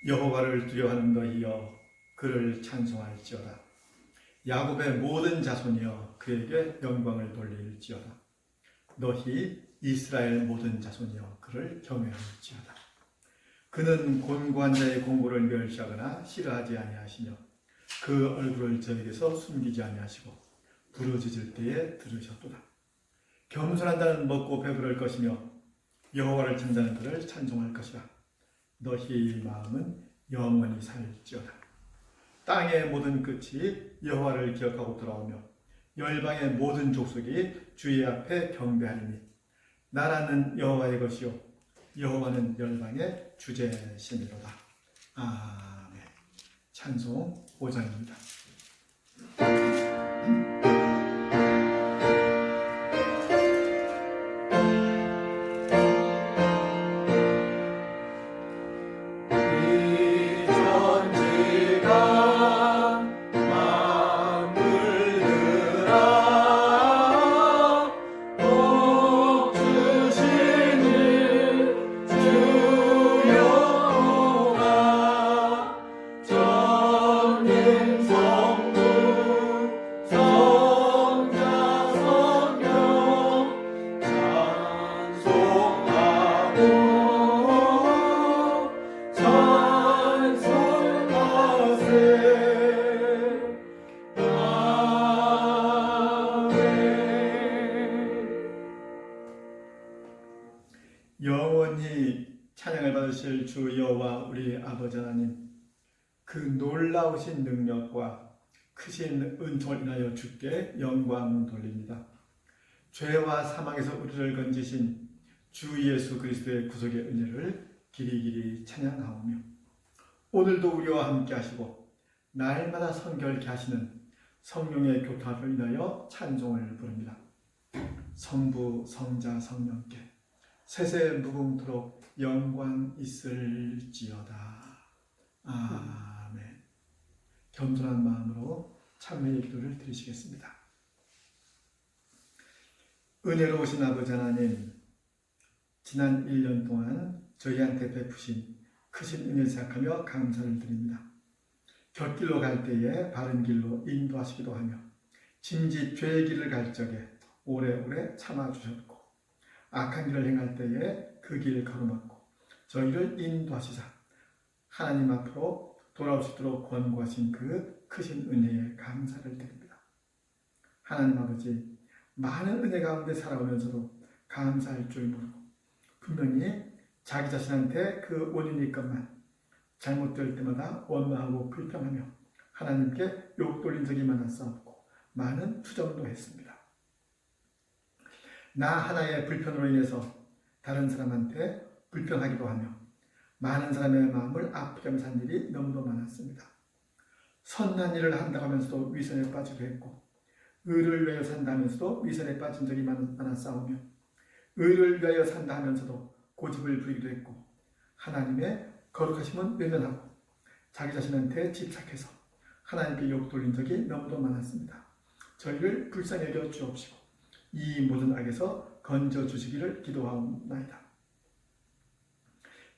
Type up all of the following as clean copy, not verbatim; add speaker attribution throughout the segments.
Speaker 1: 여호와를 두려워하는 너희여 그를 찬송할지어다. 야곱의 모든 자손이여 그에게 영광을 돌릴지어다. 너희 이스라엘 모든 자손이여 그를 경외할지어다. 그는 곤고한 자의 공고를 멸시하거나 싫어하지 아니하시며 그 얼굴을 저에게서 숨기지 아니하시고 부르짖을 때에 들으셨도다. 겸손한 자는 먹고 배부를 것이며 여호와를 찾는 그를 찬송할 것이다. 너희 마음은 영원히 살지어다. 땅의 모든 끝이 여호와를 기억하고 돌아오며 열방의 모든 족속이 주의 앞에 경배하리니 나라는 여호와의 것이요 여호와는 열방의 주제시니로다. 아멘. 찬송 5장입니다. 영원히 찬양을 받으실 주 여호와 우리 아버지 하나님, 그 놀라우신 능력과 크신 은총을 인하여 주께 영광 돌립니다. 죄와 사망에서 우리를 건지신 주 예수 그리스도의 구속의 은혜를 길이길이 찬양하오며 오늘도 우리와 함께 하시고 날마다 성결케 하시는 성령의 교통을 인하여 찬송을 부릅니다. 성부, 성자, 성령께 세세 무궁토록 영광 있을지어다. 아멘. 겸손한 마음으로 찬미의 기도를 드리시겠습니다. 은혜로우신 아버지 하나님, 지난 1년 동안 저희한테 베푸신 크신 은혜 생각하며 감사를 드립니다. 곁길로 갈 때에 바른 길로 인도하시기도 하며 짐짓 죄의 길을 갈 적에 오래오래 참아주셨고 악한 길을 행할 때에 그 길을 가로막고 저희를 인도하시사 하나님 앞으로 돌아올 수 있도록 권고하신 그 크신 은혜에 감사를 드립니다. 하나님 아버지, 많은 은혜 가운데 살아오면서도 감사할 줄 모르고 분명히 자기 자신한테 그 원인이 있건만 잘못될 때마다 원망하고 불평하며 하나님께 욕 돌린 적이 많았사옵고 많은 투정도 했습니다. 나 하나의 불편으로 인해서 다른 사람한테 불평하기도 하며 많은 사람의 마음을 아프게 하면서 한 일이 너무도 많았습니다. 선한 일을 한다고 하면서도 위선에 빠지기도 했고 의를 위하여 산다 하면서도 위선에 빠진 적이 많았사오며 의를 위하여 산다 하면서도 고집을 부리기도 했고 하나님의 거룩하심은 외면하고 자기 자신한테 집착해서 하나님께 욕 돌린 적이 너무도 많았습니다. 저희를 불쌍히 여겨 주옵시고 이 모든 악에서 건져주시기를 기도하옵나이다.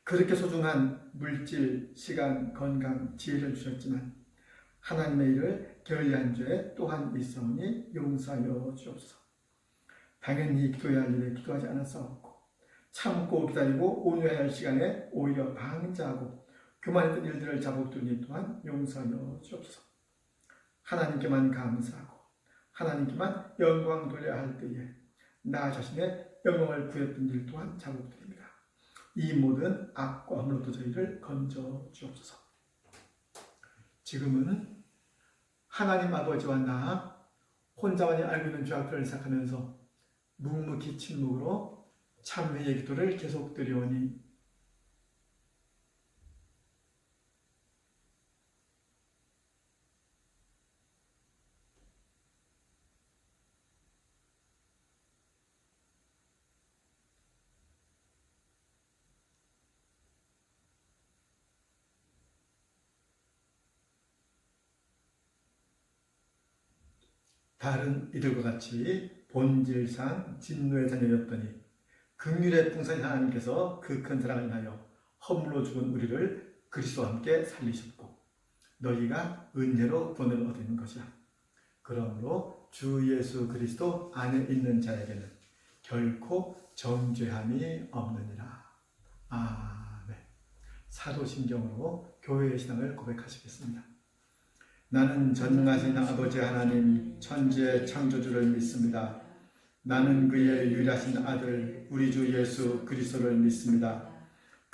Speaker 1: 그렇게 소중한 물질, 시간, 건강, 지혜를 주셨지만 하나님의 일을 게을리한 죄 또한 있사오니 용서하여 주옵소서. 당연히 기도해야 할 일에 기도하지 않았사옵고 참고 기다리고 온유해야 할 시간에 오히려 방자하고 교만했던 일들을 자복두니 또한 용서하여 주옵소서. 하나님께만 감사하고 하나님께만 영광 돌려야 할 때에 나 자신의 영광을 구했던 일 또한 자복드립니다. 이 모든 악과 허물로부터 저희를 건져 주옵소서. 지금은 하나님 아버지와 나 혼자만이 알고 있는 죄악들을 생각하면서 묵묵히 침묵으로 참회의 기도를 계속 드리오니 다른 이들과 같이 본질상 진노의 자녀였더니 긍휼의 풍성한 하나님께서 그 큰 사랑을 인하여 허물로 죽은 우리를 그리스도와 함께 살리셨고 너희가 은혜로 구원을 얻는 것이야. 그러므로 주 예수 그리스도 안에 있는 자에게는 결코 정죄함이 없느니라. 아멘. 사도신경으로 교회의 신앙을 고백하시겠습니다. 나는 전능하신 아버지 하나님 천지의 창조주를 믿습니다. 나는 그의 유일하신 아들 우리 주 예수 그리스도를 믿습니다.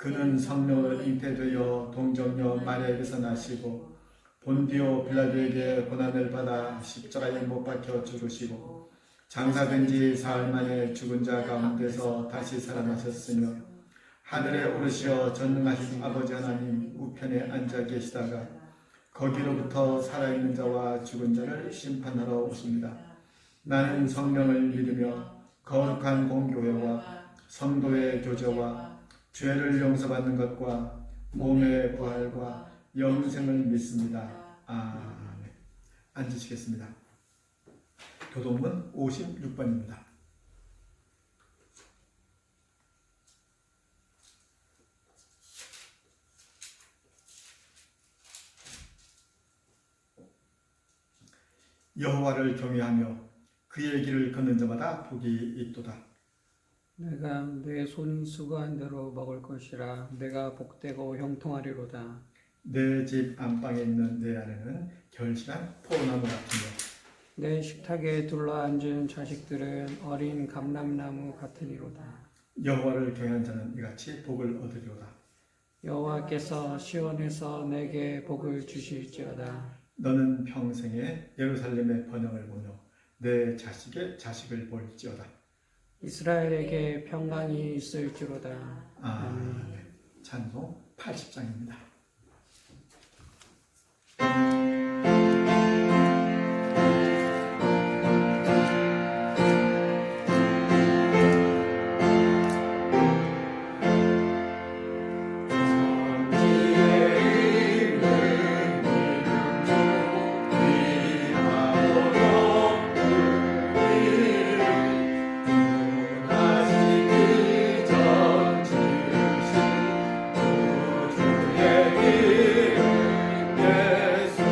Speaker 1: 그는 성령으로 잉태되어 동정녀 마리아에게서 나시고 본디오 빌라도에게 고난을 받아 십자가에 못 박혀 죽으시고 장사된 지 사흘 만에 죽은 자 가운데서 다시 살아나셨으며 하늘에 오르시어 전능하신 아버지 하나님 우편에 앉아 계시다가 거기로부터 살아있는 자와 죽은 자를 심판하러 오십니다. 나는 성령을 믿으며 거룩한 공교회와 성도의 교제와 죄를 용서받는 것과 몸의 부활과 영생을 믿습니다. 아멘. 앉으시겠습니다. 교독문 56번입니다. 여호와를 경외하며 그의 길을 걷는 자마다 복이 있도다.
Speaker 2: 내가 내 손이 수고한 대로 먹을 것이라. 내가 복되고 형통하리로다.
Speaker 1: 내 집 안방에 있는 내 아내는 결실한 포도나무 같으며
Speaker 2: 내 식탁에 둘러앉은 자식들은 어린 감람나무 같으리로다.
Speaker 1: 여호와를 경외하는 자는 이같이 복을 얻으리로다.
Speaker 2: 여호와께서 시온에서 내게 복을 주실지어다.
Speaker 1: 너는 평생에 예루살렘의 번영을 보며 내 자식의 자식을 볼지어다.
Speaker 2: 이스라엘에게 평강이 있을지로다.
Speaker 1: 아멘. 찬송 80장입니다. 예수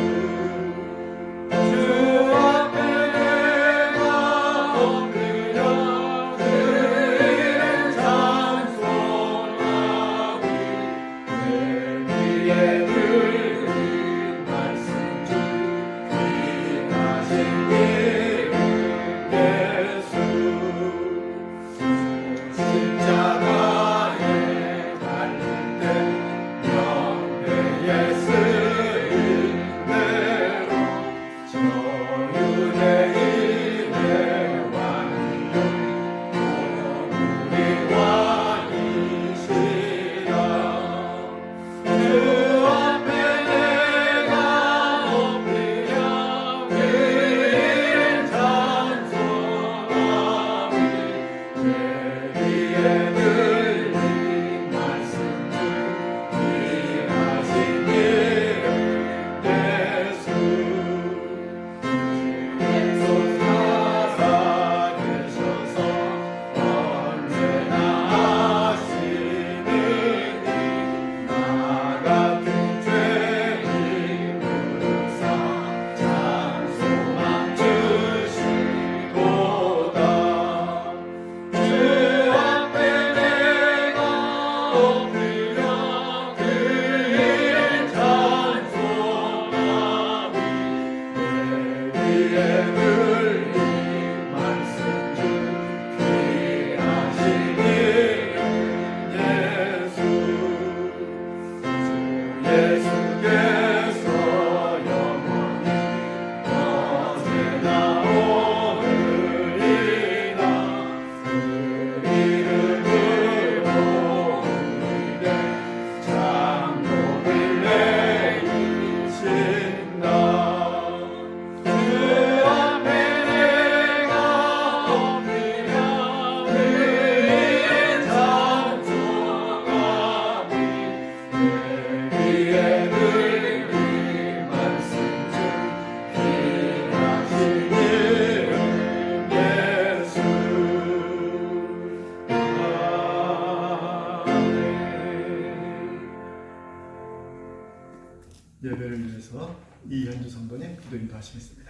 Speaker 1: 예배를 위해서 이현주 성도님 기도 인도하시겠습니다.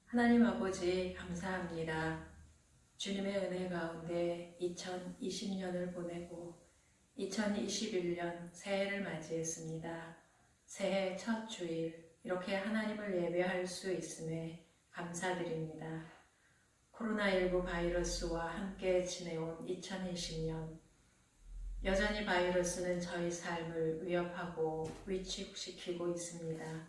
Speaker 3: 하나님 아버지 감사합니다. 주님의 은혜 가운데 2020년을 보내고 2021년 새해를 맞이했습니다. 새해 첫 주일 이렇게 하나님을 예배할 수 있음에 감사드립니다. 코로나19 바이러스와 함께 지내온 2020년 여전히 바이러스는 저희 삶을 위협하고 위축시키고 있습니다.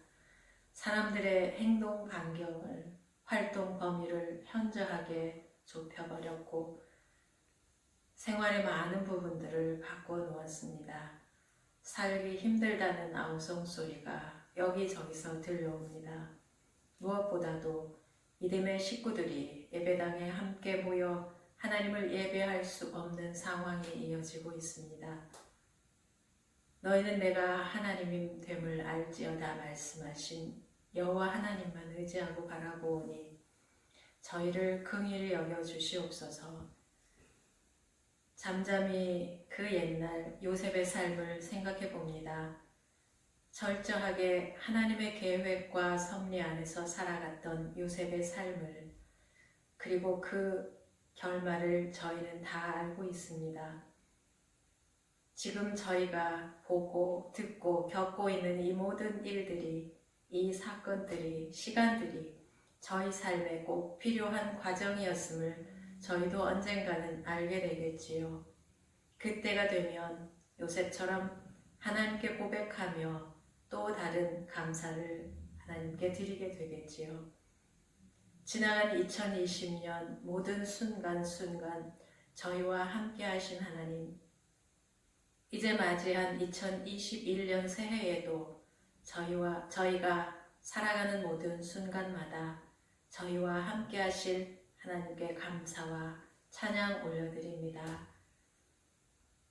Speaker 3: 사람들의 행동 반경을 활동 범위를 현저하게 좁혀버렸고 생활의 많은 부분들을 바꿔 놓았습니다. 살기 힘들다는 아우성 소리가 여기저기서 들려옵니다. 무엇보다도 믿음의 식구들이 예배당에 함께 모여 하나님을 예배할 수 없는 상황이 이어지고 있습니다. 너희는 내가 하나님임 됨을 알지어다 말씀하신 여호와 하나님만 의지하고 바라보오니 저희를 긍휼히 여겨 주시옵소서. 잠잠히 그 옛날 요셉의 삶을 생각해 봅니다. 철저하게 하나님의 계획과 섭리 안에서 살아갔던 요셉의 삶을 그리고 그 결말을 저희는 다 알고 있습니다. 지금 저희가 보고 듣고 겪고 있는 이 모든 일들이 이 사건들이 시간들이 저희 삶에 꼭 필요한 과정이었음을 저희도 언젠가는 알게 되겠지요. 그때가 되면 요셉처럼 하나님께 고백하며 또 다른 감사를 하나님께 드리게 되겠지요. 지나간 2020년 모든 순간순간 저희와 함께 하신 하나님, 이제 맞이한 2021년 새해에도 저희가 살아가는 모든 순간마다 저희와 함께 하실 하나님께 감사와 찬양 올려드립니다.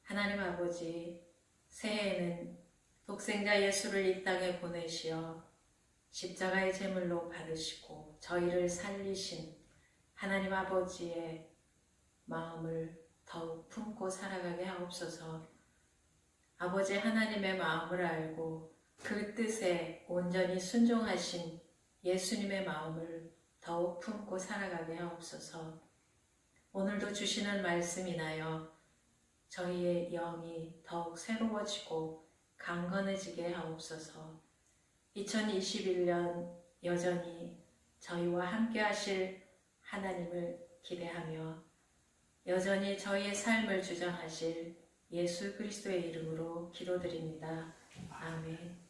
Speaker 3: 하나님 아버지, 새해에는 독생자 예수를 이 땅에 보내시어 십자가의 제물로 받으시고 저희를 살리신 하나님 아버지의 마음을 더욱 품고 살아가게 하옵소서. 아버지 하나님의 마음을 알고 그 뜻에 온전히 순종하신 예수님의 마음을 더욱 품고 살아가게 하옵소서. 오늘도 주시는 말씀 인하여 저희의 영이 더욱 새로워지고 강건해지게 하옵소서. 2021년 여전히 저희와 함께 하실 하나님을 기대하며 여전히 저희의 삶을 주장하실 예수 그리스도의 이름으로 기도드립니다. 아멘.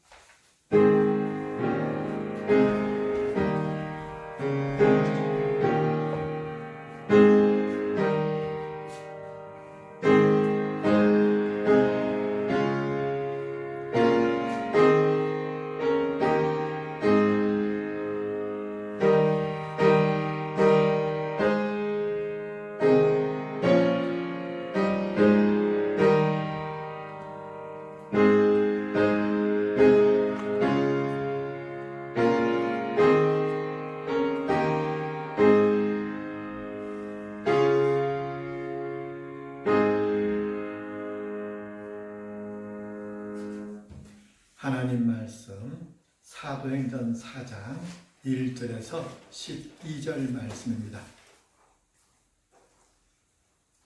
Speaker 1: 하나님 말씀 사도행전 4장 1절에서 12절 말씀입니다.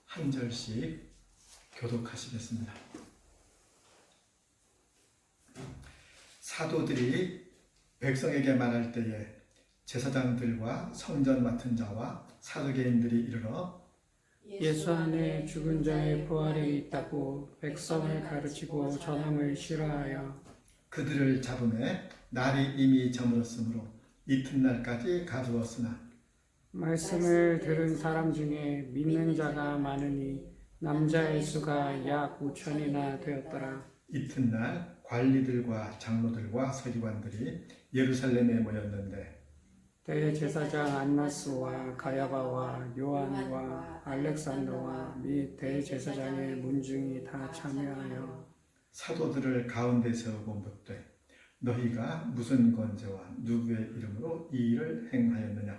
Speaker 1: 한 절씩 교독하시겠습니다. 사도들이 백성에게 말할 때에 제사장들과 성전 맡은 자와 사두개인들이 이르러
Speaker 2: 예수 안에 죽은 자의 부활이 있다고 백성을 가르치고 전함을 싫어하여
Speaker 1: 그들을 잡음에 날이 이미 저물었으므로 이튿날까지 가두었으나
Speaker 2: 말씀을 들은 사람 중에 믿는 자가 많으니 남자의 수가 약 5천이나 되었더라.
Speaker 1: 이튿날 관리들과 장로들과 서기관들이 예루살렘에 모였는데
Speaker 2: 대제사장 안나스와 가야바와 요한과 알렉산더와 및 대제사장의 문중이 다 참여하여
Speaker 1: 사도들을 가운데 세우고 묻되 너희가 무슨 권세와 누구의 이름으로 이 일을 행하였느냐.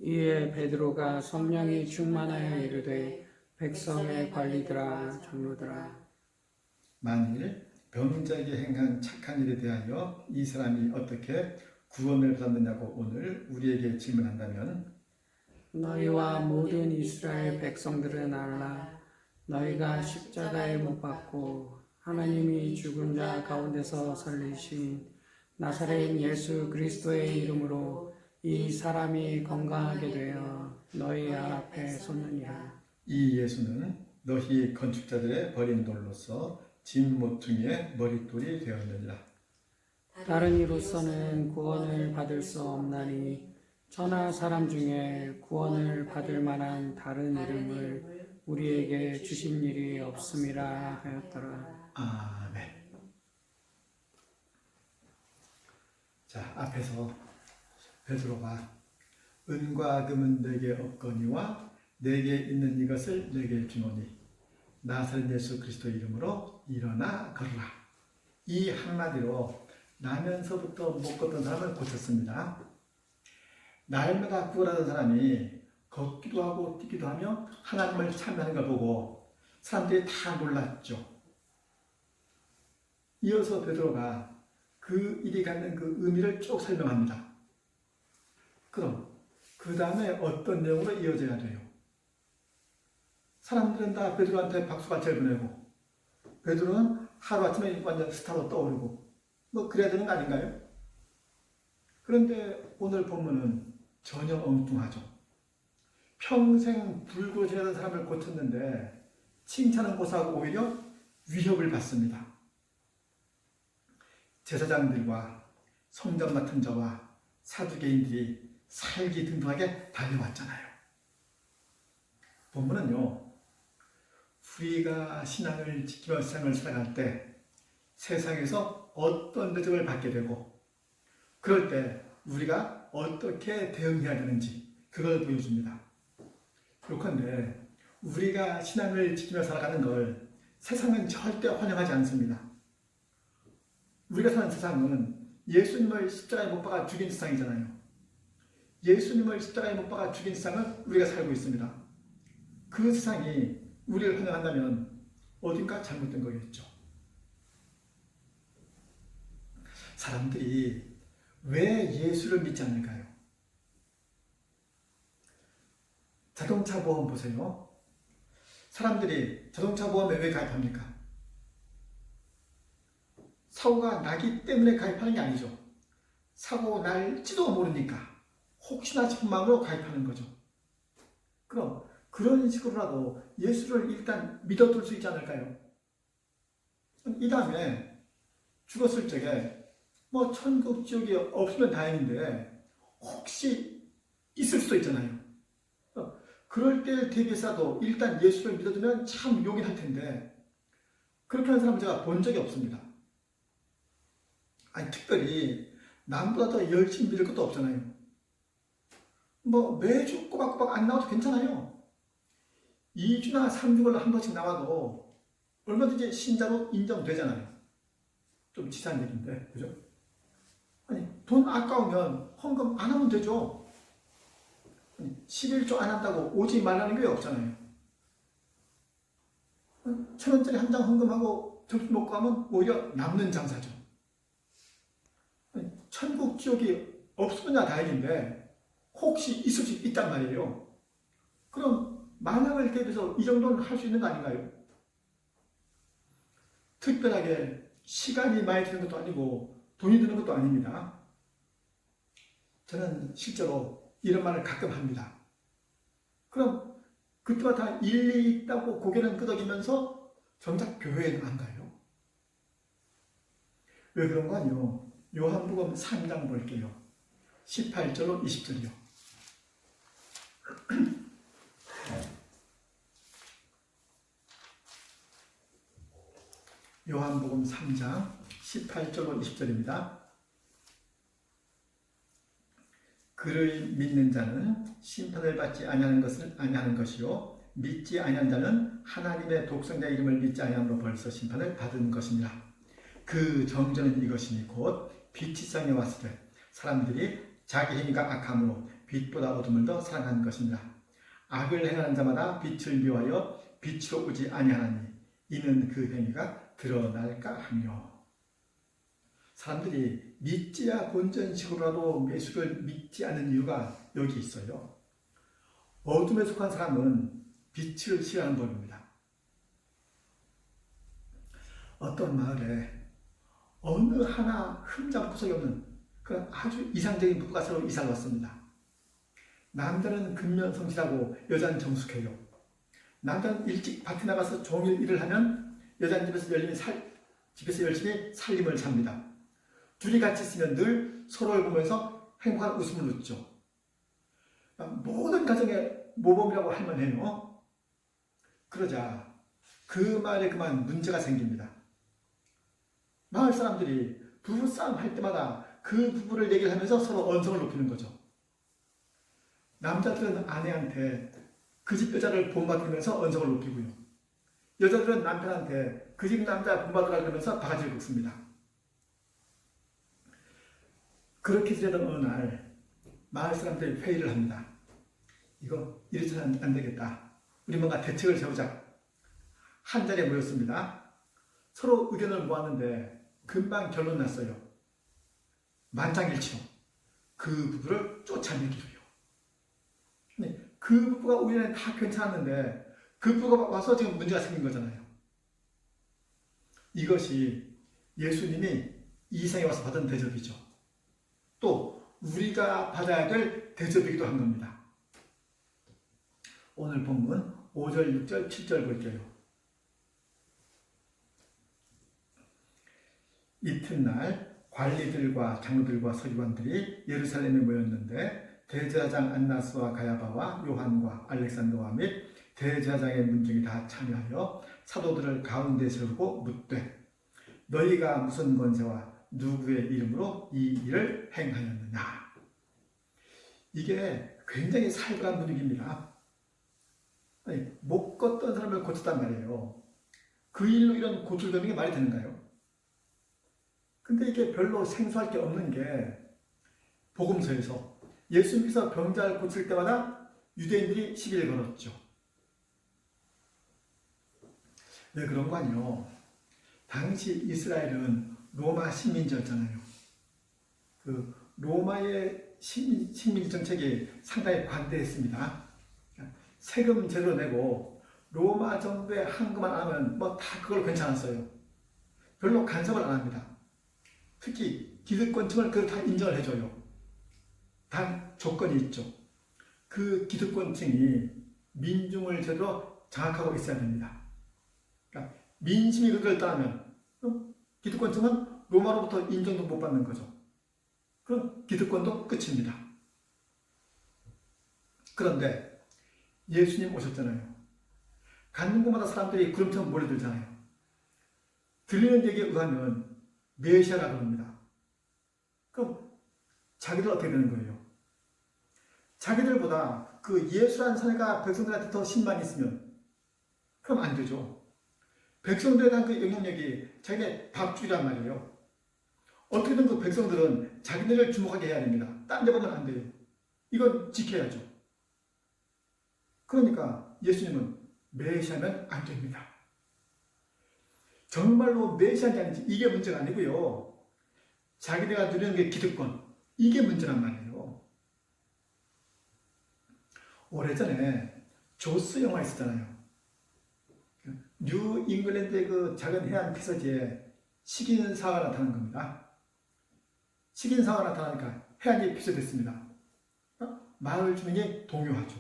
Speaker 2: 이에 베드로가 성령이 충만하여 이르되 백성의 관리들아 장로들아
Speaker 1: 만일 병자에게 행한 착한 일에 대하여 이 사람이 어떻게 구원을 받았느냐고 오늘 우리에게 질문한다면
Speaker 2: 너희와 모든 이스라엘 백성들은 알라. 너희가 십자가에 못 박고 하나님이 죽은 자 가운데서 살리신 나사렛 예수 그리스도의 이름으로 이 사람이 건강하게 되어 너희 앞에 섰느니라.
Speaker 1: 이 예수는 너희 건축자들의 버린 돌로서 진 모퉁이의 머릿돌이 되었느니라.
Speaker 2: 다른 이로서는 구원을 받을 수 없나니 천하 사람 중에 구원을 받을 만한 다른 이름을 우리에게 주신 일이 없음이라 하였더라.
Speaker 1: 아멘. 자, 앞에서 베드로가 은과 금은 내게 없거니와 내게 있는 이것을 내게 주노니 나사렛 예수 그리스도 이름으로 일어나 걸으라. 이 한마디로 나면서부터 못 걷던 사람을 고쳤습니다. 날마다 구걸하던 사람이 걷기도 하고 뛰기도 하며 하나님을 찬양하는 걸 보고 사람들이 다 놀랐죠. 이어서 베드로가 그 일이 갖는 그 의미를 쭉 설명합니다. 그럼 그 다음에 어떤 내용으로 이어져야 돼요? 사람들은 다 베드로한테 박수갈채를 보내고 베드로는 하루아침에 완전 스타로 떠오르고 뭐 그래야 되는 거 아닌가요? 그런데 오늘 본문은 전혀 엉뚱하죠. 평생 불구로 지내던 사람을 고쳤는데 칭찬은 고사하고 오히려 위협을 받습니다. 제사장들과 성전 맡은 자와 사두개인들이 살기등등하게 달려왔잖아요. 본문은요, 우리가 신앙을 지키며 세상을 살아갈 때 세상에서 어떤 대접을 받게 되고 그럴 때 우리가 어떻게 대응해야 되는지 그걸 보여줍니다. 그렇건데 우리가 신앙을 지키며 살아가는 걸 세상은 절대 환영하지 않습니다. 우리가 사는 세상은 예수님을 십자가에 못 박아 죽인 세상이잖아요. 예수님을 십자가에 못 박아 죽인 세상을 우리가 살고 있습니다. 그 세상이 우리를 환영한다면 어딘가 잘못된 거겠죠. 사람들이 왜 예수를 믿지 않을까요? 자동차 보험 보세요. 사람들이 자동차 보험에 왜 가입합니까? 사고가 나기 때문에 가입하는 게 아니죠. 사고 날지도 모르니까 혹시나 싶은 마음으로 가입하는 거죠. 그럼 그런 식으로라도 예수를 일단 믿어둘 수 있지 않을까요? 이 다음에 죽었을 적에 뭐 천국 지옥이 없으면 다행인데 혹시 있을 수도 있잖아요. 그럴 때를 대비해서도 일단 예수를 믿어두면 참 용이할 텐데 그렇게 하는 사람은 제가 본 적이 없습니다. 아니 특별히 남보다 더 열심히 믿을 것도 없잖아요. 뭐 매주 꼬박꼬박 안 나와도 괜찮아요. 2주나 3주걸로 한 번씩 나와도 얼마든지 신자로 인정되잖아요. 좀 치사한 얘기인데 그죠? 아니 돈 아까우면 헌금 안 하면 되죠. 11조 안 한다고 오지 말라는 게 없잖아요. 1,000원짜리 한 장 헌금하고 점심 먹고 가면 오히려 남는 장사죠. 천국 지옥이 없으면 다행인데 혹시 있을 수 있단 말이에요. 그럼 만약을 대비해서 이 정도는 할 수 있는 거 아닌가요? 특별하게 시간이 많이 드는 것도 아니고 돈이 드는 것도 아닙니다. 저는 실제로 이런 말을 가끔 합니다. 그럼 그때마다 일리 있다고 고개는 끄덕이면서 정작 교회에는 안 가요. 왜 그런 거 아니요? 요한복음 3장 볼게요. 18절로 20절이요. 요한복음 3장 18절로 20절입니다. 그 그를 믿는 자는 심판을 받지 아니하는 것이요 믿지 아니한 자는 하나님의 독생자 이름을 믿지 아니함으로 벌써 심판을 받은 것입니다. 그 정죄는 이것이니 곧 빛이 세상에 왔을 때 사람들이 자기 행위가 악함으로 빛보다 어둠을 더 사랑한 것입니다. 악을 행하는 자마다 빛을 미워하여 빛으로 오지 아니하나니 이는 그 행위가 드러날까 하며. 사람들이 믿지야 본전식으로라도 예수를 믿지 않는 이유가 여기 있어요. 어둠에 속한 사람은 빛을 싫어하는 법입니다. 어떤 마을에 어느 하나 흠잡을 구석이 없는 그런 아주 이상적인 부부가 새로 이사를 왔습니다. 남자는 근면성실하고 여자는 정숙해요. 남자는 일찍 밭에 나가서 종일 일을 하면 여자는 집에서 열심히 살림을 삽니다. 둘이 같이 있으면 늘 서로를 보면서 행복한 웃음을 웃죠. 모든 가정의 모범이라고 할 만해요. 그러자 그 말에 그만 문제가 생깁니다. 마을 사람들이 부부싸움 할 때마다 그 부부를 얘기를 하면서 서로 언성을 높이는 거죠. 남자들은 아내한테 그 집 여자를 본받으면서 언성을 높이고요. 여자들은 남편한테 그 집 남자 본받으라 그러면서 바가지를 긁습니다. 그렇게 지내던 어느 날 마을 사람들이 회의를 합니다. 이거 이래서는 안 되겠다. 우리 뭔가 대책을 세우자. 한 자리에 모였습니다. 서로 의견을 모았는데 금방 결론 났어요. 만장일치로 그 부부를 쫓아내기로요. 그 부부가 우연히 다 괜찮았는데 그 부부가 와서 지금 문제가 생긴 거잖아요. 이것이 예수님이 이 생에 와서 받은 대접이죠. 또 우리가 받아야 될 대접이기도 한 겁니다. 오늘 본문 5절, 6절, 7절 볼게요. 이튿날 관리들과 장로들과 서기관들이 예루살렘에 모였는데 대제사장 안나스와 가야바와 요한과 알렉산더와 및 대제사장의 문중이 다 참여하여 사도들을 가운데 세우고 묻되 너희가 무슨 권세와 누구의 이름으로 이 일을 행하였느냐. 이게 굉장히 살벌한 분위기입니다. 못 걷던 사람을 고쳤단 말이에요. 그 일로 이런 고초를 받는 게 말이 되는가요? 근데 이게 별로 생소할 게 없는 게 복음서에서 예수님께서 병자를 고칠 때마다 유대인들이 시비를 걸었죠. 왜 그런 거 아니요? 당시 이스라엘은 로마 식민지였잖아요. 그 로마의 식민지 정책이 상당히 관대했습니다. 세금 제대로 내고 로마 정부에 항금만 안 하면 뭐 다 그걸 괜찮았어요. 별로 간섭을 안 합니다. 특히 기득권층을 그걸 다 인정을 해줘요. 단 조건이 있죠. 그 기득권층이 민중을 제대로 장악하고 있어야 됩니다. 그러니까 민심이 그걸 따르면 기득권층은 로마로부터 인정도 못 받는 거죠. 그럼 기득권도 끝입니다. 그런데 예수님 오셨잖아요. 가는 곳마다 사람들이 구름처럼 몰려들잖아요. 들리는 얘기에 의하면 메시아라고 합니다. 그럼 자기들 어떻게 되는 거예요? 자기들보다 그 예수라는 사내가 백성들한테 더 신망이 있으면 그럼 안 되죠. 백성들에 대한 그 영향력이 자기네 밥줄이란 말이에요. 어떻게든 그 백성들은 자기네를 주목하게 해야 됩니다. 딴 데 보면 안 돼요. 이건 지켜야죠. 그러니까 예수님은 메시아면 안 됩니다. 정말로 메시아인지 아닌지 이게 문제가 아니고요. 자기네가 누리는 게 기득권, 이게 문제란 말이에요. 오래전에 조스 영화 있었잖아요. 뉴 잉글랜드의 그 작은 해안 피서지에 식인사가 나타난 겁니다. 식인사가 나타나니까 해안이 피서됐습니다. 마을 주민이 동요하죠.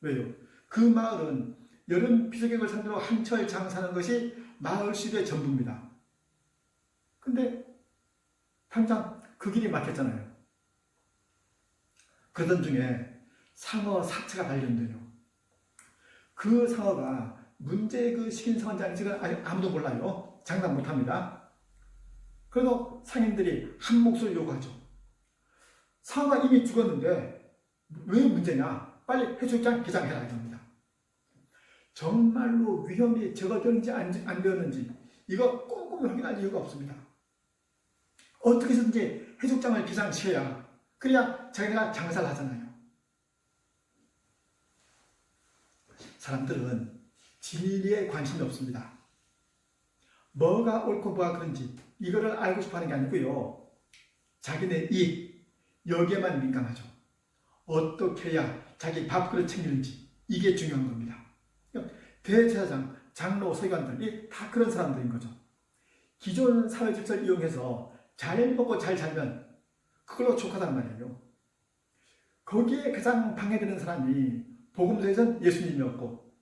Speaker 1: 왜요? 그 마을은 여름 피서객을 상대로 한철 장사하는 것이 마을 시대의 전부입니다. 근데 당장 그 길이 막혔잖아요. 그러던 중에 상어 사체가 발견돼요. 그 상어가 문제의 그 식인상어인지 아닌지는 아무도 몰라요. 장담 못합니다. 그래서 상인들이 한 목소리 요구하죠. 상어가 이미 죽었는데 왜 문제냐? 빨리 해수욕장 개장해라 이겁니다. 정말로 위험이 적어졌는지 안 되었는지 이거 꼼꼼히 확인할 이유가 없습니다. 어떻게 해서든지 해수욕장을 개장시켜야 그래야 자기가 장사를 하잖아요. 사람들은 진리에 관심이 없습니다. 뭐가 옳고 뭐가 그런지 이거를 알고 싶어 하는 게 아니고요. 자기네 이익 여기에만 민감하죠. 어떻게 해야 자기 밥그릇 챙기는지 이게 중요한 겁니다. 대제사장, 장로, 서기관들이 다 그런 사람들인 거죠. 기존 사회 질서를 이용해서 잘 먹고 잘 살면 그걸로 족하단 말이에요. 거기에 가장 방해되는 사람이 복음서에서는 예수님이었고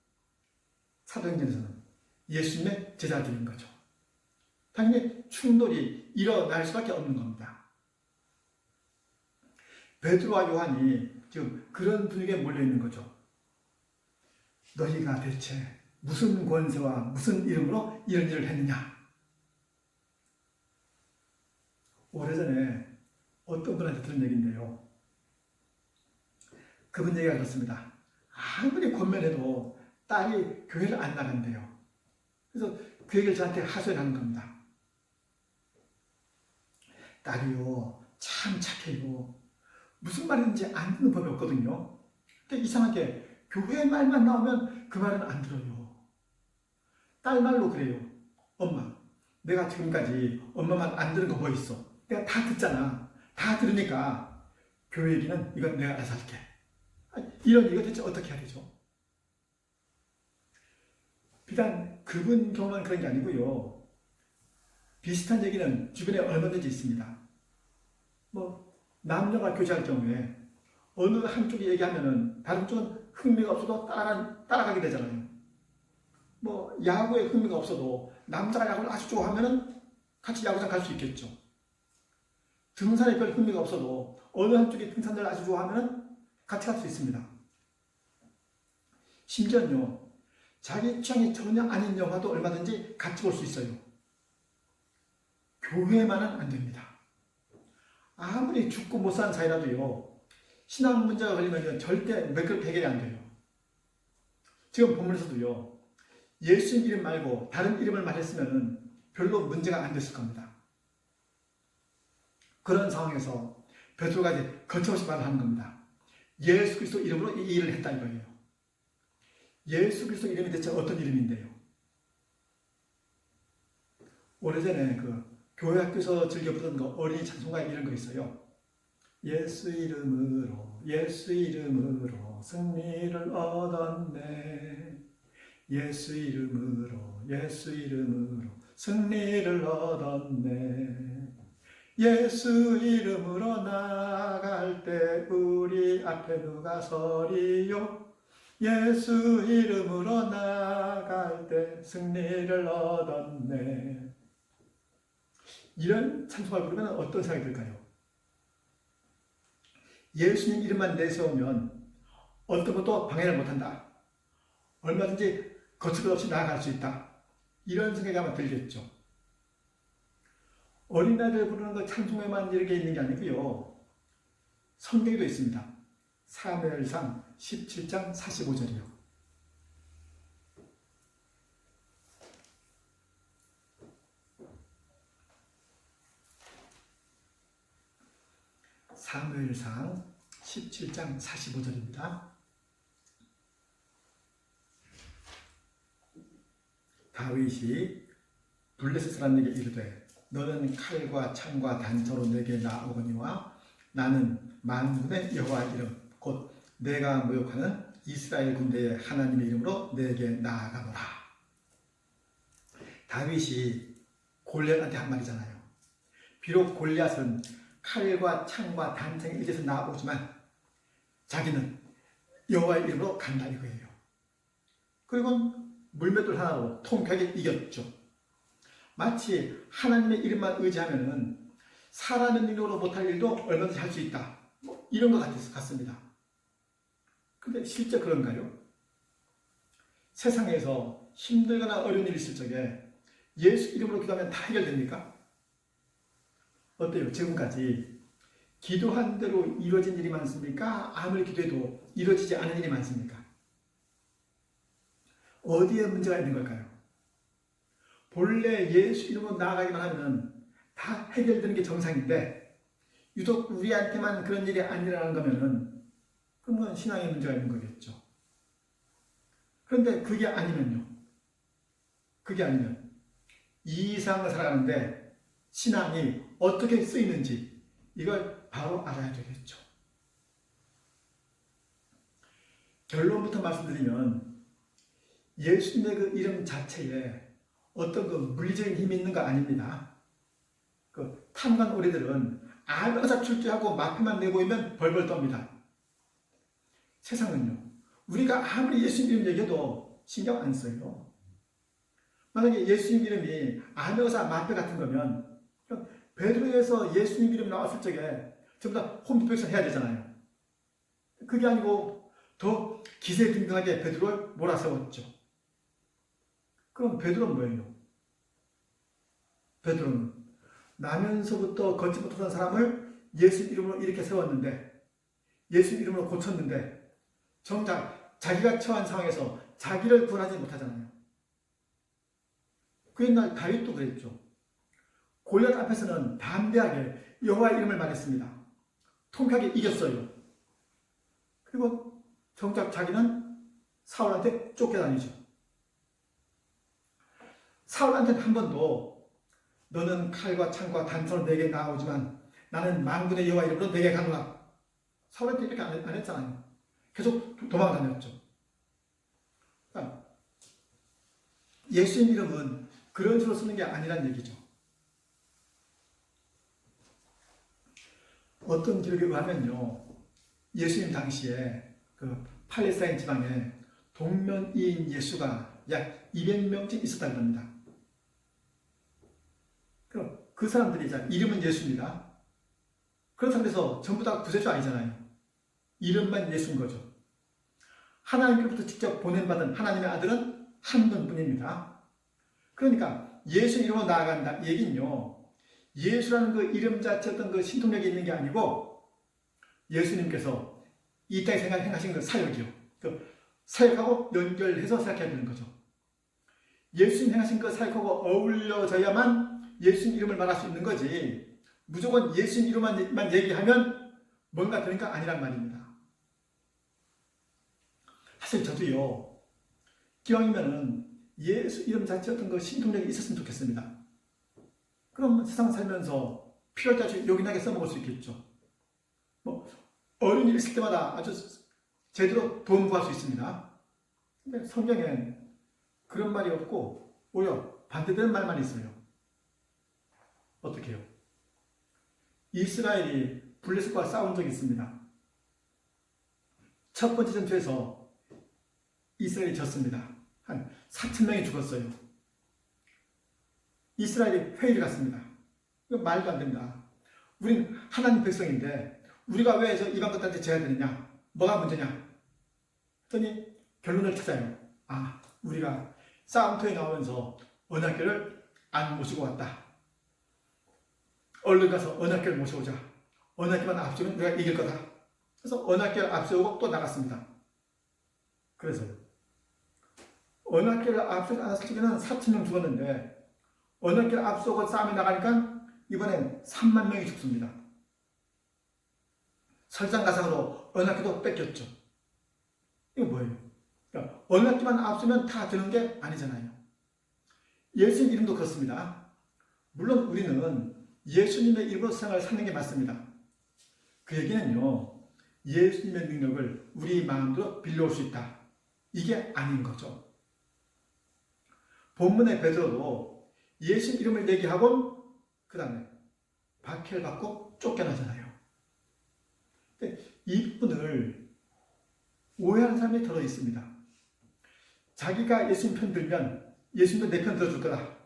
Speaker 1: 사도행전에서는 예수님의 제자들인 거죠. 당연히 충돌이 일어날 수밖에 없는 겁니다. 베드로와 요한이 지금 그런 분위기에 몰려있는 거죠. 너희가 대체 무슨 권세와 무슨 이름으로 이런 일을 했느냐? 오래전에 어떤 분한테 들은 얘기인데요. 그분 얘기가 그렇습니다. 아무리 권면해도 딸이 교회를 안 나간대요. 그래서 그 얘기를 저한테 하소연하는 겁니다. 딸이요 참 착해요. 무슨 말인지 안 듣는 법이 없거든요. 근데 이상하게 교회 말만 나오면 그 말은 안 들어요. 딸 말로 그래요. 엄마, 내가 지금까지 엄마 말 안 들은 거 뭐 있어? 내가 다 듣잖아. 다 들으니까 교회 얘기는 이건 내가 알아서 할게. 이런 얘기가 대체 어떻게 해야 되죠? 비단 그분 경우만 그런 게 아니고요. 비슷한 얘기는 주변에 얼마든지 있습니다. 남녀가 교제할 경우에 어느 한쪽이 얘기하면은 다른 쪽은 흥미가 없어도 따라가게 되잖아요. 야구에 흥미가 없어도 남자가 야구를 아주 좋아하면은 같이 야구장 갈 수 있겠죠. 등산에 별 흥미가 없어도 어느 한쪽이 등산을 아주 좋아하면은 같이 갈 수 있습니다. 심지어는요, 자기 취향이 전혀 아닌 영화도 얼마든지 같이 볼 수 있어요. 교회만은 안 됩니다. 아무리 죽고 못 사는 사이라도요, 신앙 문제가 걸리면 절대 그렇게 해결이 안 돼요. 지금 본문에서도요, 예수님 이름 말고 다른 이름을 말했으면 별로 문제가 안 됐을 겁니다. 그런 상황에서 베드로가 이제 거침없이 말을 하는 겁니다. 예수 그리스도 이름으로 이 일을 했다 이거예요. 예수 그리스도 이름이 대체 어떤 이름인데요? 오래전에 교회 학교에서 즐겨 부르던 어린이 찬송가 이런 거 있어요. 예수 이름으로 승리를 얻었네. 예수 이름으로 승리를 얻었네. 예수 이름으로 나아갈 때 우리 앞에 누가 서리요? 예수 이름으로 나아갈 때 승리를 얻었네. 이런 찬송을 부르면 어떤 생각이 들까요? 예수님 이름만 내세우면 어떤 것도 방해를 못한다. 얼마든지 거칠 것 없이 나아갈 수 있다. 이런 생각이 아마 들겠죠. 어린아이들 부르는 거 찬송에만 이렇게 있는 게 아니고요. 성경에도 있습니다. 사무엘상 17장 45절이요. 사무엘상 17장 45절입니다. 다윗이 블레셋 사람에게 이르되 너는 칼과 창과 단처로 내게 나오거니와 나는 만군의 여호와 이름 곧 내가 모욕하는 이스라엘 군대의 하나님의 이름으로 내게 나아가노라. 다윗이 골리앗한테 한 말이잖아요. 비록 골리앗은 칼과 창과 단창에 의지해서 나오지만 자기는 여호와의 이름으로 간다 이거예요. 그리고 물맷돌 하나로 통쾌하게 이겼죠. 마치 하나님의 이름만 의지하면은 사람의 능력으로 못할 일도 얼마든지 할 수 있다. 이런 것 같습니다. 근데 실제 그런가요? 세상에서 힘들거나 어려운 일이 있을 적에 예수 이름으로 기도하면 다 해결됩니까? 어때요? 지금까지 기도한 대로 이루어진 일이 많습니까? 아무리 기도해도 이루어지지 않은 일이 많습니까? 어디에 문제가 있는 걸까요? 본래 예수 이름으로 나아가기만 하면 다 해결되는 게 정상인데 유독 우리한테만 그런 일이 안 일어나는 거면은 그건 신앙에 문제가 있는 거겠죠. 그런데 그게 아니면 이 이상을 살아가는데 신앙이 어떻게 쓰이는지 이걸 바로 알아야 되겠죠. 결론부터 말씀드리면 예수님의 그 이름 자체에 어떤 그 물리적인 힘이 있는 거 아닙니다. 그 탐관 오리들은 알아서 출제하고 마피만 내보이면 벌벌 떱니다. 세상은요, 우리가 아무리 예수님 이름 얘기해도 신경 안 써요. 만약에 예수님 이름이 암여사 마패 같은 거면 베드로에서 예수님 이름 나왔을 적에 전부 다 홈플렉션 해야 되잖아요. 그게 아니고 더 기세등등하게 베드로를 몰아세웠죠. 그럼 베드로는 뭐예요? 베드로는 나면서부터 걷지 못하던 사람을 예수 이름으로 이렇게 세웠는데, 예수 이름으로 고쳤는데 정작 자기가 처한 상황에서 자기를 구원하지 못하잖아요. 그 옛날 다윗도 그랬죠. 골리앗 앞에서는 담대하게 여호와 이름을 말했습니다. 통쾌하게 이겼어요. 그리고 정작 자기는 사울한테 쫓겨다니죠. 사울한테는 한 번도 너는 칼과 창과 단처로 내게 나오지만 나는 만군의 여호와 이름으로 내게 가노라. 사울한테 이렇게 안 했잖아요. 계속 도망다녔죠. 그러니까 예수님 이름은 그런 식으로 쓰는 게 아니란 얘기죠. 어떤 기록에 의하면요, 예수님 당시에 그 팔레스타인 지방에 동면이인 예수가 약 200명쯤 있었다는 겁니다. 그럼 그 사람들이 이름은 예수입니다. 그렇다고 해서 전부 다 구세주 아니잖아요. 이름만 예수인 거죠. 하나님께로부터 직접 보낸받은 하나님의 아들은 한 분뿐입니다. 그러니까 예수 이름으로 나아간다 얘긴요, 예수라는 그 이름 자체 어떤 그 신통력이 있는 게 아니고 예수님께서 이 땅에 행하신 그 사역이요, 그 사역하고 연결해서 생각해야 되는 거죠. 예수님 행하신 그 사역하고 어울려져야만 예수님 이름을 말할 수 있는 거지, 무조건 예수님 이름만 얘기하면 뭔가 되니까 아니란 말입니다. 사실 저도요, 기왕이면은 예수 이름 자체 어떤 그 신통력이 있었으면 좋겠습니다. 그럼 세상 살면서 필요할 때 요긴하게 써먹을 수 있겠죠. 뭐 어려운 일 있을 때마다 아주 제대로 도움 구할 수 있습니다. 근데 성경엔 그런 말이 없고 오히려 반대되는 말만 있어요. 어떻게 해요? 이스라엘이 블레셋과 싸운 적이 있습니다. 첫 번째 전투에서 이스라엘이 졌습니다. 한 4,000명이 죽었어요. 이스라엘이 회의를 갔습니다. 이거 말도 안 됩니다. 우린 하나님 백성인데 우리가 왜 저 이방 것들한테 져야 되느냐? 뭐가 문제냐? 했더니 결론을 찾아요. 아, 우리가 싸움터에 나오면서 언약궤를 안 모시고 왔다. 얼른 가서 언약궤를 모셔오자. 언약궤만 앞세우면 우리가 이길 거다. 그래서 언약궤를 앞세우고 또 나갔습니다. 그래서요, 언약궤를 앞세우지 않았을 적에는 4,000명 죽었는데 언약궤를 앞서고 싸움에 나가니까 이번엔 3만 명이 죽습니다. 설상가상으로 언약궤도 뺏겼죠. 이거 뭐예요? 그러니까 언약궤만 앞서면 다 되는 게 아니잖아요. 예수님 이름도 그렇습니다. 물론 우리는 예수님의 이름으로 세상을 사는 게 맞습니다. 그 얘기는요, 예수님의 능력을 우리 마음대로 빌려올 수 있다, 이게 아닌 거죠. 본문의 베드로도 예수 이름을 얘기하고 그 다음에 박해를 받고 쫓겨나잖아요. 근데 이 부분을 오해하는 사람이 더러 있습니다. 자기가 예수님 편 들면 예수님도 내 편 들어줄 거다,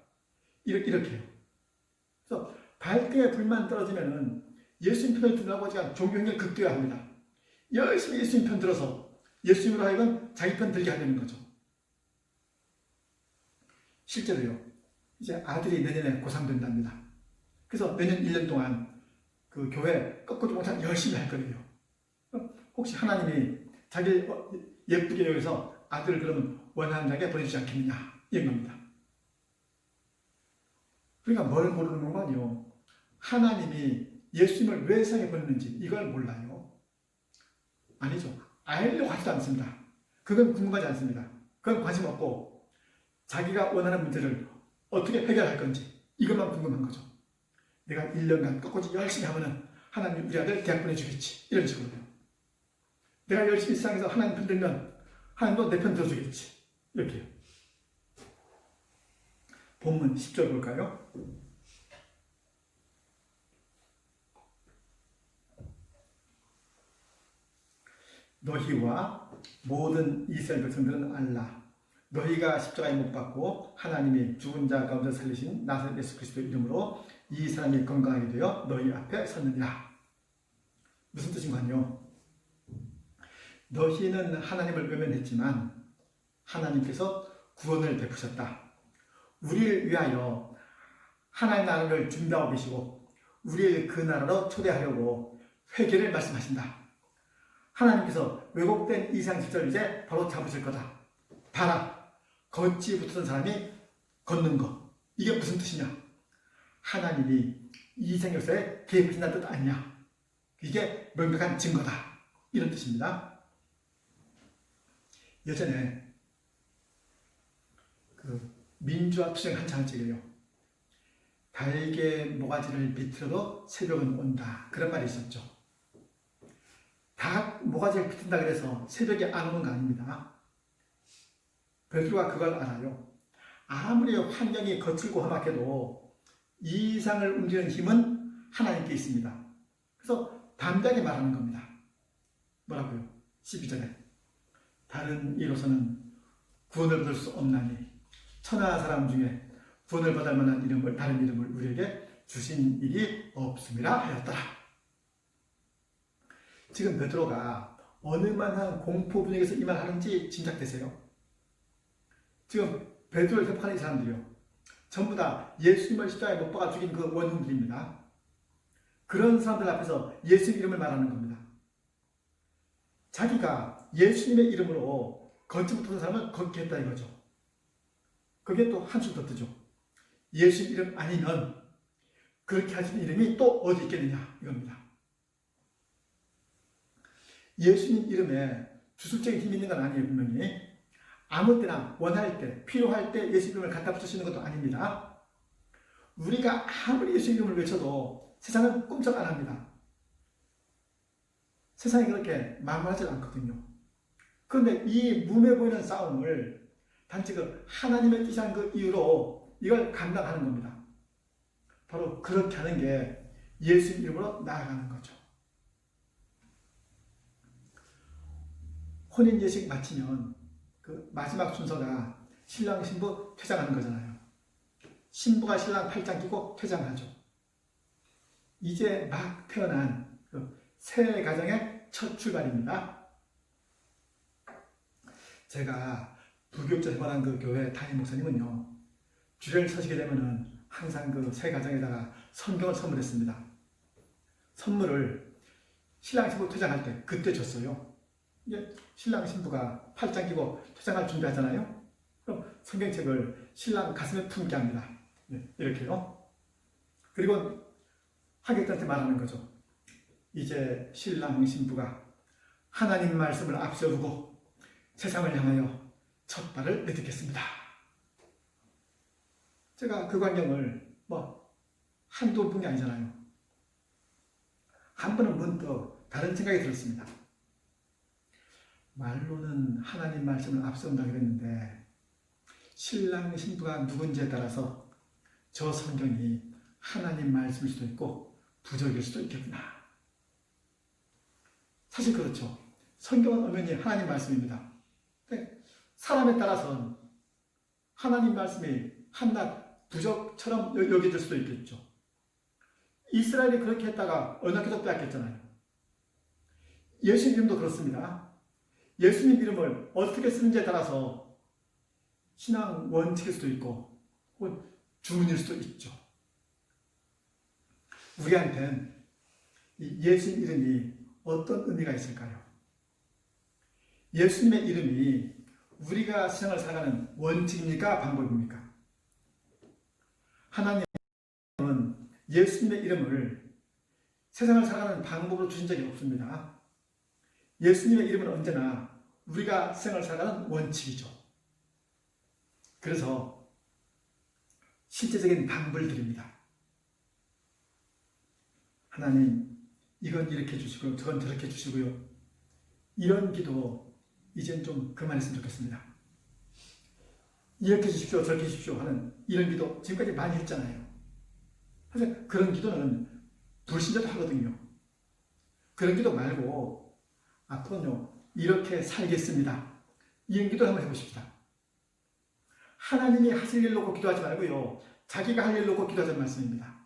Speaker 1: 이렇게 해요. 그래서 발등에 불만 떨어지면은 예수님 편을 들라고 제가 종교행위를 극대화합니다. 열심히 예수님 편 들어서 예수님으로 하여금 자기 편 들게 하려는 거죠. 실제로요, 이제 아들이 내년에 고3 된답니다. 그래서 내년 1년 동안 그 교회 꺾어도 못한 열심히 할 거예요. 혹시 하나님이 자기 예쁘게 여기서 아들을 그러면 원하는 자에게 보내주지 않겠느냐 이런 겁니다. 그러니까 뭘 모르는 건가요? 하나님이 예수님을 왜 세상에 보냈는지 이걸 몰라요. 아니죠. 알려고 하지도 않습니다. 그건 궁금하지 않습니다. 그건 관심 없고 자기가 원하는 문제를 어떻게 해결할 건지 이것만 궁금한 거죠. 내가 1년간 꺾어지 열심히 하면은 하나님 우리 아들 대학 보내주겠지 이런 식으로요. 내가 열심히 세상에서 하나님 편 들면 하나님도 내 편 들어주겠지 이렇게요. 본문 10절 볼까요? 너희와 모든 이스라엘 백성들은 알라. 너희가 십자가에 못 박고 하나님이 죽은 자 가운데 살리신 나사렛 예수 그리스도의 이름으로 이 사람이 건강하게 되어 너희 앞에 섰느니라. 무슨 뜻인가요? 너희는 하나님을 외면했지만 하나님께서 구원을 베푸셨다. 우리를 위하여 하나님 나라를 준비하고 계시고 우리를 그 나라로 초대하려고 회개를 말씀하신다. 하나님께서 왜곡된 이상시절 이제 바로 잡으실 거다. 봐라. 걷지 못하던 사람이 걷는 거. 이게 무슨 뜻이냐? 하나님이 이생 역사에 개입하신다는 뜻 아니냐? 이게 명백한 증거다. 이런 뜻입니다. 예전에 그 민주화 투쟁 한창 찍어요. 달개 모가지를 비틀어도 새벽은 온다. 그런 말이 있었죠. 닭 모가지를 비튼다 그래서 새벽에 안 오는 거 아닙니다. 베드로가 그걸 알아요. 아무리 환경이 거칠고 험악해도 이상을 움직이는 힘은 하나님께 있습니다. 그래서 담대하게 말하는 겁니다. 뭐라고요? 12절에 다른 이로서는 구원을 받을 수 없나니 천하 사람 중에 구원을 받을 만한 이름을 다른 이름을 우리에게 주신 일이 없음이라 하였더라. 지금 베드로가 어느 만한 공포 분위기에서 이 말 하는지 짐작되세요? 지금 베드로를 협박하는 이 사람들이요. 전부 다 예수님을 십자가에 못 박아 죽인 그 원흉들입니다. 그런 사람들 앞에서 예수 이름을 말하는 겁니다. 자기가 예수님의 이름으로 걷지 못하는 사람을 걷게 했다 이거죠. 그게 또 한술 더 뜨죠. 예수 이름 아니면 그렇게 하시는 이름이 또 어디 있겠느냐 이겁니다. 예수님 이름에 주술적인 힘이 있는 건 아니에요. 분명히 아무 때나 원할 때 필요할 때 예수 이름을 갖다 붙이시는 것도 아닙니다. 우리가 아무리 예수 이름을 외쳐도 세상은 꿈쩍 안 합니다. 세상이 그렇게 만만하지 않거든요. 그런데 이 무매 보이는 싸움을 단지 그 하나님의 뜻한 그 이유로 이걸 감당하는 겁니다. 바로 그렇게 하는 게 예수 이름으로 나아가는 거죠. 혼인 예식 마치면 그 마지막 순서가 신랑 신부 퇴장하는 거잖아요. 신부가 신랑 팔짱 끼고 퇴장하죠. 이제 막 태어난 그 새 가정의 첫 출발입니다. 제가 부교육자 생활한 그 교회 담임 목사님은요, 주례를 서시게 되면은 항상 그 새 가정에다가 성경을 선물했습니다. 선물을 신랑 신부 퇴장할 때 그때 줬어요. 이제 신랑 신부가 팔짱 끼고 퇴장할 준비하잖아요. 그럼 성경책을 신랑 가슴에 품게 합니다. 이렇게요. 그리고 하객들한테 말하는 거죠. 이제 신랑 신부가 하나님 말씀을 앞세우고 세상을 향하여 첫 발을 내딛겠습니다. 제가 그 광경을 한두 분이 아니잖아요. 한 번은 문득 다른 생각이 들었습니다. 말로는 하나님 말씀을 앞세운다 그랬는데 신랑 신부가 누군지에 따라서 저 성경이 하나님 말씀일 수도 있고 부적일 수도 있겠구나. 사실 그렇죠. 성경은 엄연히 하나님 말씀입니다. 근데 사람에 따라서는 하나님 말씀이 한낱 부적처럼 여겨질 수도 있겠죠. 이스라엘이 그렇게 했다가 언약궤도 빼앗겼잖아요. 예수님 이름도 그렇습니다. 예수님 이름을 어떻게 쓰는지에 따라서 신앙 원칙일 수도 있고 혹은 주문일 수도 있죠. 우리한테는 이 예수님 이름이 어떤 의미가 있을까요? 예수님의 이름이 우리가 신앙을 살아가는 원칙입니까? 방법입니까? 하나님은 예수님의 이름을 세상을 살아가는 방법으로 주신 적이 없습니다. 예수님의 이름은 언제나 우리가 생을 살아가는 원칙이죠. 그래서 실제적인 방법을 드립니다. 하나님, 이건 이렇게 해주시고요, 저건 저렇게 해주시고요. 이런 기도 이젠 좀 그만했으면 좋겠습니다. 이렇게 해주십시오, 저렇게 해주십시오 하는 이런 기도 지금까지 많이 했잖아요. 사실 그런 기도는 불신자도 하거든요. 그런 기도 말고 앞으로는요, 이렇게 살겠습니다. 이런 기도 한번 해보십시다. 하나님이 하실 일 놓고 기도하지 말고요, 자기가 할 일 놓고 기도하자는 말씀입니다.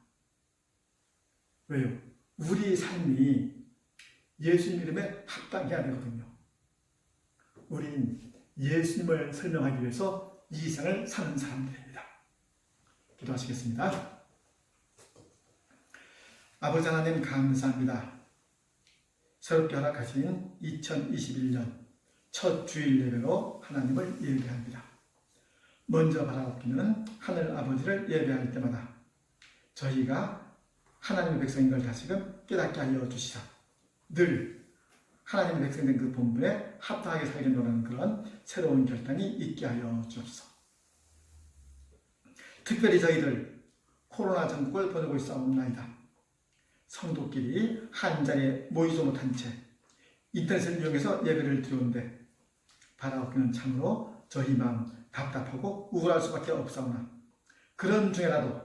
Speaker 1: 왜요? 우리 삶이 예수님 이름에 합당해야 되거든요. 우린 예수님을 설명하기 위해서 이 세상을 사는 사람들입니다. 기도하시겠습니다. 아버지 하나님 감사합니다. 새롭게 허락하신 2021년 첫 주일 예배로 하나님을 예배합니다. 먼저 바라옵기는 하늘 아버지를 예배할 때마다 저희가 하나님의 백성인 걸 다시금 깨닫게 하여 주시사 늘 하나님의 백성된 그 본분에 합당하게 살겠노라는 그런 새로운 결단이 있게 하여 주옵소서. 특별히 저희들 코로나 전국을 보내고 있사옵나이다. 성도끼리 한 자리에 모이지 못한 채 인터넷을 이용해서 예배를 드리는데 바라옵기는 참으로 저희 마음 답답하고 우울할 수밖에 없사오나 그런 중에라도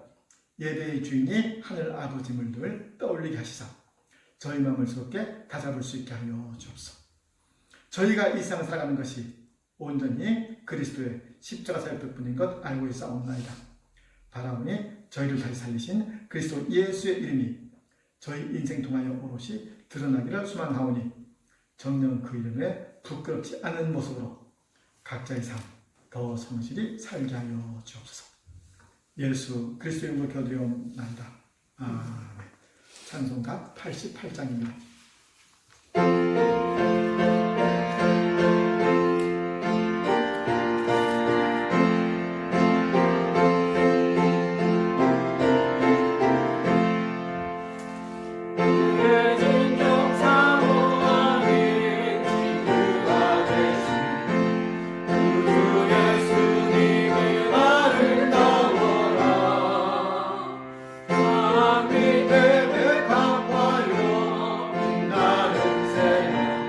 Speaker 1: 예배의 주인이 하늘 아버지를 늘 떠올리게 하시사 저희 마음을 새롭게 다잡을 수 있게 하여 주옵소서. 저희가 이 세상을 살아가는 것이 온전히 그리스도의 십자가 사역 덕분인 것 알고 있사옵나이다. 바라오니 저희를 다시 살리신 그리스도 예수의 이름이 저희 인생 통하여 오롯이 드러나기를 소망하오니 정녕 그 이름에 부끄럽지 않은 모습으로 각자의 삶 더 성실히 살게 하여 주옵소서. 예수 그리스도의 이름으로 기도드리옵나이다. 아멘. 찬송가 88장입니다.
Speaker 4: 내 갚아요 빛나는 새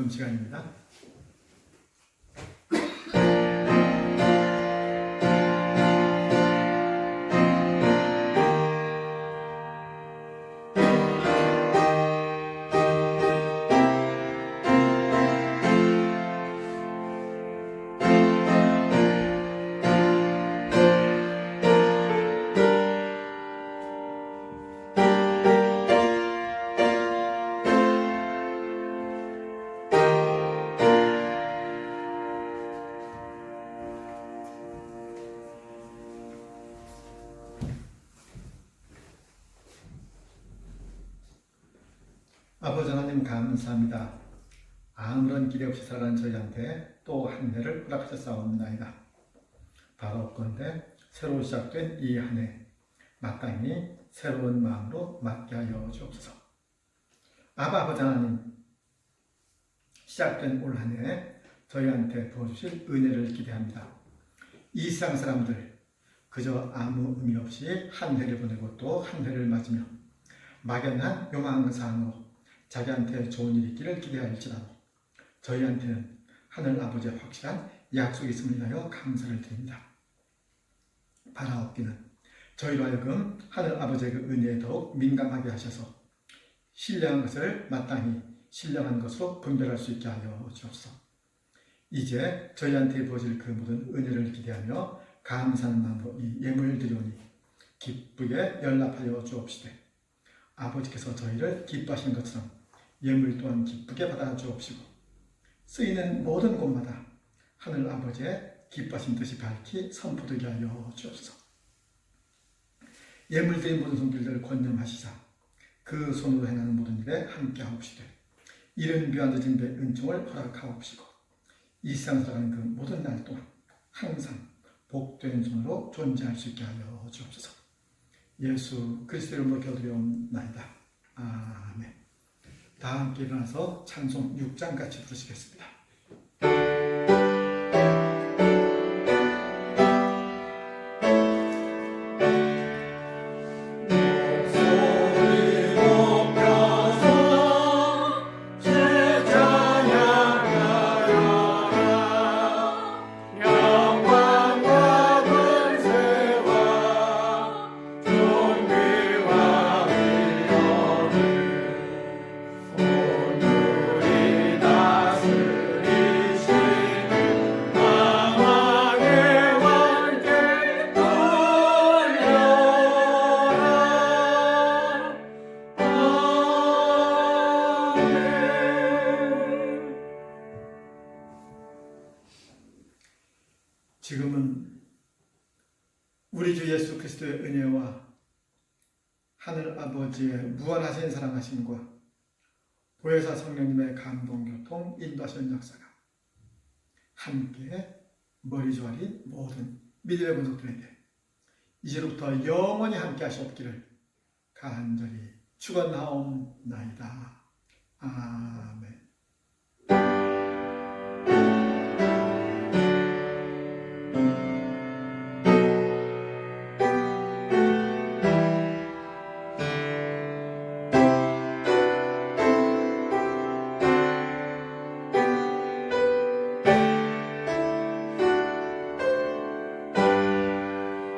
Speaker 1: 기도하는 시간입니다. 아버지 하나님 감사합니다. 아무런 기대 없이 살아간 저희한테 또 한 해를 허락하셨사옵나이다. 바로 건대 새로 시작된 이 한 해 마땅히 새로운 마음으로 맞게 하여 주옵소서. 아버지 하나님, 시작된 올 한 해 저희한테 부어주실 은혜를 기대합니다. 이 세상 사람들 그저 아무 의미 없이 한 해를 보내고 또 한 해를 맞으며 막연한 요망사항으로 자기한테 좋은 일이 있기를 기대할지라도 저희한테는 하늘 아버지의 확실한 약속이 있음을 인하여 감사를 드립니다. 바라옵기는 저희로 하여금 하늘 아버지의 그 은혜에 더욱 민감하게 하셔서 신령한 것을 마땅히 신령한 것으로 분별할 수 있게 하여 주옵소서. 이제 저희한테 부어질 그 모든 은혜를 기대하며 감사하는 마음으로 이 예물을 드리오니 기쁘게 연락하여 주옵시되 아버지께서 저희를 기뻐하시는 것처럼 예물 또한 기쁘게 받아 주옵시고 쓰이는 모든 곳마다 하늘 아버지의 기뻐하신 뜻이 밝히 선포되게 하여 주옵소서. 예물 드린 모든 손길들을 권념하시자 그 손으로 행하는 모든 일에 함께 하옵시되 이른 비와 늦은 배 은총을 허락하옵시고 이 세상 살아가는 그 모든 날 동안 항상 복된 손으로 존재할 수 있게 하여 주옵소서. 예수 그리스도의 이름으로 기도드리옵나이다. 아멘. 다 함께 일어나서 찬송 6장 같이 부르시겠습니다. 지금은 우리 주 예수 그리스도의 은혜와 하늘 아버지의 무한하신 사랑하심과 보혜사 성령님의 감동교통 인도하시는 역사가 함께 머리조아리 모든 믿음의 본속들에게 이제로부터 영원히 함께 하시옵기를 간절히 축원하옵나이다. 아멘.